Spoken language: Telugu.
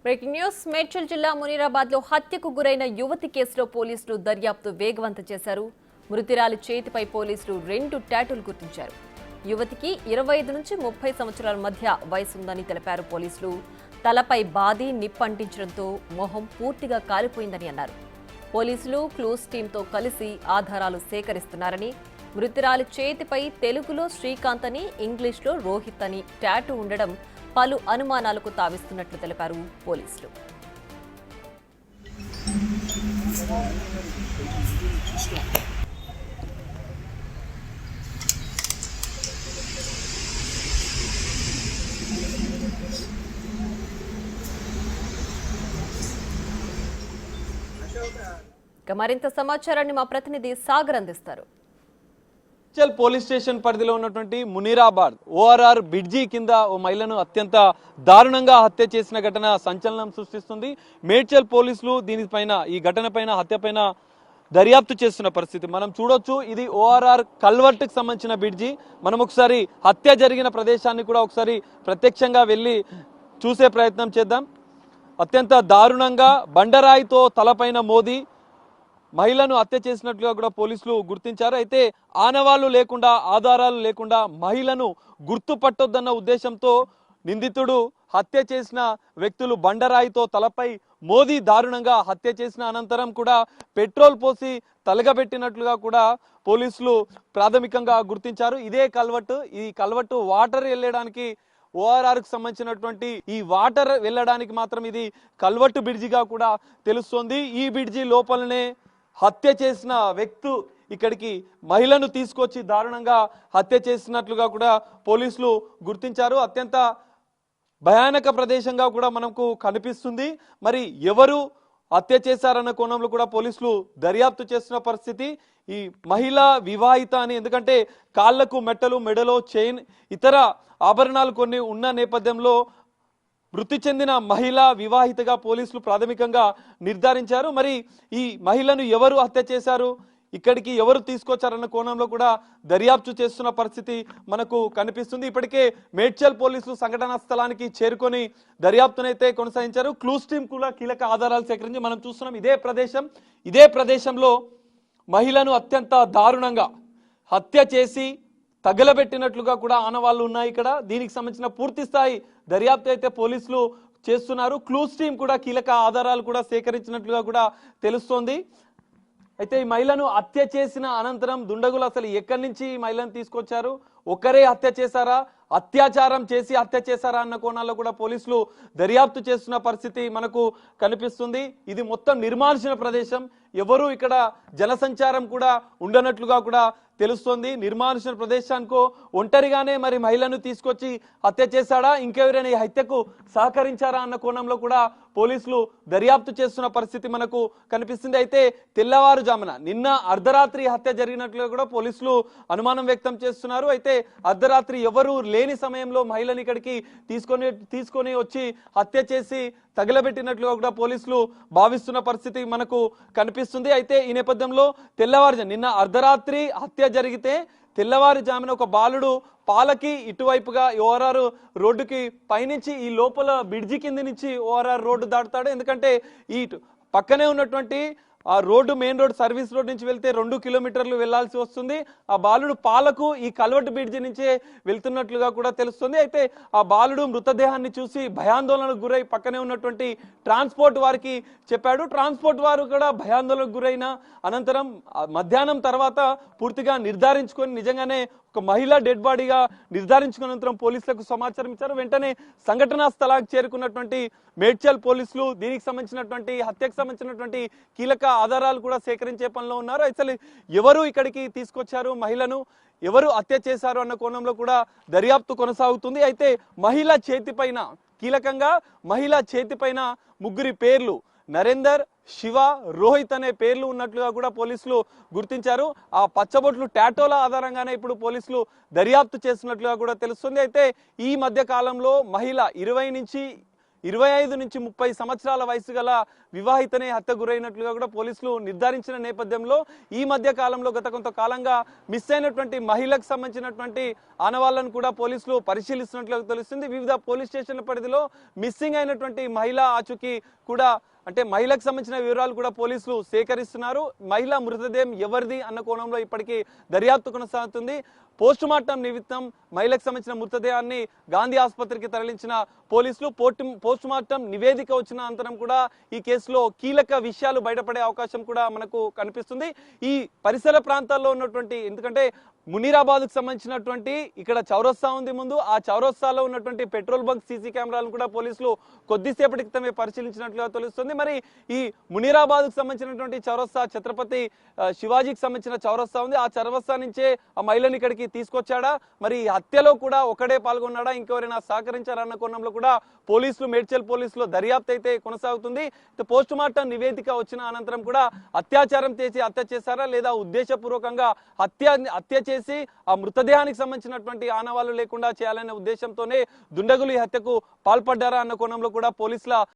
బ్రేకింగ్ న్యూస్ మేడ్చల్ జిల్లా మునీరాబాద్ లో హత్యకు గురైన యువతి కేసులో పోలీసులు దర్యాప్తు వేగవంతం చేశారు. మృతురాలి చేతిపై పోలీసులు 2 టాటూలు గుర్తించారు. యువతికి 25 నుంచి 30 సంవత్సరాల మధ్య వయసుందని తెలిపారు పోలీసులు. తలపై బాది నిప్పంటించడంతో మొహం పూర్తిగా కాలిపోయిందని అన్నారు. పోలీసులు క్లూస్ టీంతో కలిసి ఆధారాలు సేకరిస్తున్నారని, మృతురాలి చేతిపై తెలుగులో శ్రీకాంత్ అని, ఇంగ్లీష్లో రోహిత్ అని టాటూ ఉండడం పలు అనుమానాలకు తావిస్తున్నట్లు తెలిపారు పోలీసులు. మరింత సమాచారాన్ని మా ప్రతినిధి సాగర్ అందిస్తారు. మేడ్చల్ పోలీస్ స్టేషన్ పరిధిలో ఉన్నటువంటి మునీరాబాద్ ఓఆర్ఆర్ బ్రిడ్జి కింద ఓ మహిళను అత్యంత దారుణంగా హత్య చేసిన ఘటన సంచలనం సృష్టిస్తుంది. మేడ్చల్ పోలీసులు దీనిపైన, ఈ ఘటన పైన, హత్య పైన దర్యాప్తు చేస్తున్న పరిస్థితి మనం చూడొచ్చు. ఇది ఓఆర్ఆర్ కల్వర్ట్ కి సంబంధించిన బ్రిడ్జి. మనం ఒకసారి హత్య జరిగిన ప్రదేశాన్ని కూడా ఒకసారి ప్రత్యక్షంగా వెళ్ళి చూసే ప్రయత్నం చేద్దాం. అత్యంత దారుణంగా బండరాయితో తలపైన మోదీ మహిళను హత్య చేసినట్లుగా కూడా పోలీసులు గుర్తించారు. అయితే ఆనవాళ్లు లేకుండా, ఆధారాలు లేకుండా మహిళను గుర్తుపట్టొద్దన్న ఉద్దేశంతో నిందితుడు హత్య చేసిన వ్యక్తులు బండరాయితో తలపై మోదీ దారుణంగా హత్య చేసిన అనంతరం కూడా పెట్రోల్ పోసి తలగబెట్టినట్లుగా కూడా పోలీసులు ప్రాథమికంగా గుర్తించారు. ఇదే కల్వట్టు. ఈ కల్వట్టు వాటర్ వెళ్ళడానికి, ఓఆర్ఆర్ కు సంబంధించినటువంటి ఈ వాటర్ వెళ్ళడానికి మాత్రం ఇది కల్వట్టు బ్రిడ్జిగా కూడా తెలుస్తోంది. ఈ బ్రిడ్జి లోపలనే హత్య చేసిన వ్యక్తి ఇక్కడికి మహిళను తీసుకొచ్చి దారుణంగా హత్య చేసినట్లుగా కూడా పోలీసులు గుర్తించారు. అత్యంత భయానక ప్రదేశంగా కూడా మనకు కనిపిస్తుంది. మరి ఎవరు హత్య చేశారన్న కోణంలో కూడా పోలీసులు దర్యాప్తు చేస్తున్న పరిస్థితి. ఈ మహిళ వివాహిత అని, ఎందుకంటే కాళ్లకు మెట్టలు, మెడలో చైన్, ఇతర ఆభరణాలు కొన్ని ఉన్న నేపథ్యంలో మృతి చెందిన మహిళ వివాహితగా పోలీసులు ప్రాథమికంగా నిర్ధారించారు. మరి ఈ మహిళను ఎవరు హత్య చేశారు, ఇక్కడికి ఎవరు తీసుకొచ్చారన్న కోణంలో కూడా దర్యాప్తు చేస్తున్న పరిస్థితి మనకు కనిపిస్తుంది. ఇప్పటికే మేడ్చల్ పోలీసులు సంఘటనా స్థలానికి చేరుకొని దర్యాప్తునైతే కొనసాగించారు. క్లూస్ టీం కూడా కీలక ఆధారాలు సేకరించి మనం చూస్తున్నాం. ఇదే ప్రదేశంలో మహిళను అత్యంత దారుణంగా హత్య చేసి తగలబెట్టినట్లుగా కూడా ఆనవాళ్లు ఉన్నాయి ఇక్కడ. దీనికి సంబంధించిన పూర్తి స్థాయి దర్యాప్తు అయితే పోలీసులు చేస్తున్నారు. క్లూస్ టీం కూడా కీలక ఆధారాలు కూడా సేకరించినట్లుగా కూడా తెలుస్తోంది. అయితే ఈ మహిళను హత్య చేసిన అనంతరం దుండగులు అసలు ఎక్కడి నుంచి ఈ మహిళను తీసుకొచ్చారు, ఒకరే హత్య చేశారా, అత్యాచారం చేసి హత్య చేశారా అన్న కోణాల్లో కూడా పోలీసులు దర్యాప్తు చేస్తున్న పరిస్థితి మనకు కనిపిస్తుంది. ఇది మొత్తం నిర్మానుషణ ప్రదేశం. ఎవరు ఇక్కడ జనసంచారం కూడా ఉండనట్లుగా కూడా తెలుస్తోంది. నిర్మానుషణ ప్రదేశానికో ఒంటరిగానే మరి మహిళను తీసుకొచ్చి హత్య చేశాడా, ఇంకెవరైనా ఈ హత్యకు సహకరించారా అన్న కోణంలో కూడా పోలీసులు దర్యాప్తు చేస్తున్న పరిస్థితి మనకు కనిపిస్తుంది. అయితే తెల్లవారుజామున నిన్న అర్ధరాత్రి హత్య జరిగినట్లుగా కూడా పోలీసులు అనుమానం వ్యక్తం చేస్తున్నారు. అయితే అర్ధరాత్రి ఎవరు లేని సమయంలో మహిళని ఇక్కడికి తీసుకొని వచ్చి హత్య చేసి తగలబెట్టినట్లుగా కూడా పోలీసులు భావిస్తున్న పరిస్థితి మనకు కనిపిస్తుంది. అయితే ఈ నేపథ్యంలో నిన్న అర్ధరాత్రి హత్య జరిగితే తెల్లవారుజామున ఒక బాలుడు పాలకి ఇటువైపుగా ఓఆర్ఆర్ రోడ్డుకి పైనుంచి ఈ లోపల బ్రిడ్జి కింది నుంచి ఓఆర్ఆర్ రోడ్డు దాటుతాడు. ఎందుకంటే ఈ పక్కనే ఉన్నటువంటి ఆ road, main road, service road నుంచి వెళ్తే 2 కిలోమీటర్లు వెళ్లాల్సి వస్తుంది. ఆ బాలుడు పాలకు ఈ కల్వట్ బ్రిడ్జి నుంచే వెళ్తున్నట్లుగా కూడా తెలుస్తుంది. అయితే ఆ బాలుడు మృతదేహాన్ని చూసి భయాందోళనకు గురై పక్కనే ఉన్నటువంటి ట్రాన్స్పోర్ట్ వారికి చెప్పాడు. ట్రాన్స్పోర్ట్ వారు కూడా భయాందోళనకు గురైన అనంతరం మధ్యాహ్నం తర్వాత పూర్తిగా నిర్ధారించుకొని నిజంగానే ఒక మహిళ డెడ్ బాడీగా నిర్ధారించుకున్న అనంతరం పోలీసులకు సమాచారం ఇచ్చారు. వెంటనే సంఘటనా స్థలానికి చేరుకున్నటువంటి మేడ్చల్ పోలీసులు దీనికి సంబంధించినటువంటి హత్యకు సంబంధించినటువంటి కీలక ఆధారాలు కూడా సేకరించే పనిలో ఉన్నారు. అసలు ఎవరు ఇక్కడికి తీసుకొచ్చారు, మహిళను ఎవరు హత్య చేశారు అన్న కోణంలో కూడా దర్యాప్తు కొనసాగుతుంది. అయితే మహిళ చేతిపైన, కీలకంగా మహిళ చేతిపైన 3 పేర్లు, నరేందర్, శివ, రోహిత్ అనే పేర్లు ఉన్నట్లుగా కూడా పోలీసులు గుర్తించారు. ఆ పచ్చబొట్లు టాటోల ఆధారంగానే ఇప్పుడు పోలీసులు దర్యాప్తు చేస్తున్నట్లుగా కూడా తెలుస్తుంది. అయితే ఈ మధ్య కాలంలో మహిళ 20 నుంచి 25 నుంచి 30 సంవత్సరాల వయసు గల వివాహితనే హత్య గురైనట్లుగా కూడా పోలీసులు నిర్ధారించిన నేపథ్యంలో ఈ మధ్య కాలంలో గత కొంతకాలంగా మిస్ అయినటువంటి మహిళకు సంబంధించినటువంటి ఆనవాళ్లను కూడా పోలీసులు పరిశీలిస్తున్నట్లుగా తెలుస్తుంది. వివిధ పోలీస్ స్టేషన్ల పరిధిలో మిస్సింగ్ అయినటువంటి మహిళ ఆచూకీ కూడా అంటే మహిళకు సంబంధించిన వివరాలు కూడా పోలీసులు సేకరిస్తున్నారు. మహిళ మృతదేహం ఎవరిది అన్న కోణంలో ఇప్పటికీ దర్యాప్తు కొనసాగుతుంది. పోస్ట్ మార్టం నిమిత్తం మహిళకు సంబంధించిన మృతదేహాన్ని గాంధీ ఆసుపత్రికి తరలించిన పోలీసులు పోస్ట్ మార్టం నివేదిక వచ్చిన అనంతరం కూడా ఈ కేసులో కీలక విషయాలు బయటపడే అవకాశం కూడా మనకు కనిపిస్తుంది. ఈ పరిసర ప్రాంతాల్లో ఉన్నటువంటి ఎందుకంటే మునీరాబాద్కు సంబంధించినటువంటి ఇక్కడ చౌరస్తా ఉంది ముందు, ఆ చౌరస్తాలో ఉన్నటువంటి పెట్రోల్ బంక్ సీసీ కెమెరాలను కూడా పోలీసులు కొద్దిసేపటి క్రితమే పరిశీలించినట్లుగా తెలుస్తుంది. మరి ఈ మునీరాబాద్కు సంబంధించినటువంటి చౌరస్తా ఛత్రపతి శివాజీకి సంబంధించిన చౌరస్తా ఉంది, ఆ చౌరస్తా నుంచే ఆ మహిళని ఇక్కడికి తీసుకొచ్చాడా, మరి ఈ హత్యలో కూడా ఒకడే పాల్గొన్నాడా, ఇంకెవరైనా సహకరించారన్న కోణంలో కూడా పోలీసులు మేడ్చల్ పోలీసులు దర్యాప్తు అయితే కొనసాగుతుంది. పోస్ట్ మార్టం నివేదిక వచ్చిన అనంతరం కూడా అత్యాచారం చేసి హత్య చేశారా లేదా ఉద్దేశపూర్వకంగా హత్య చేసి ఆ మృతదేహానికి సంబంధించినటువంటి ఆనవాళ్లు లేకుండా చేయాలనే ఉద్దేశంతోనే దుండగులు ఈ హత్యకు పాల్పడ్డారా అన్న కోణంలో కూడా పోలీసుల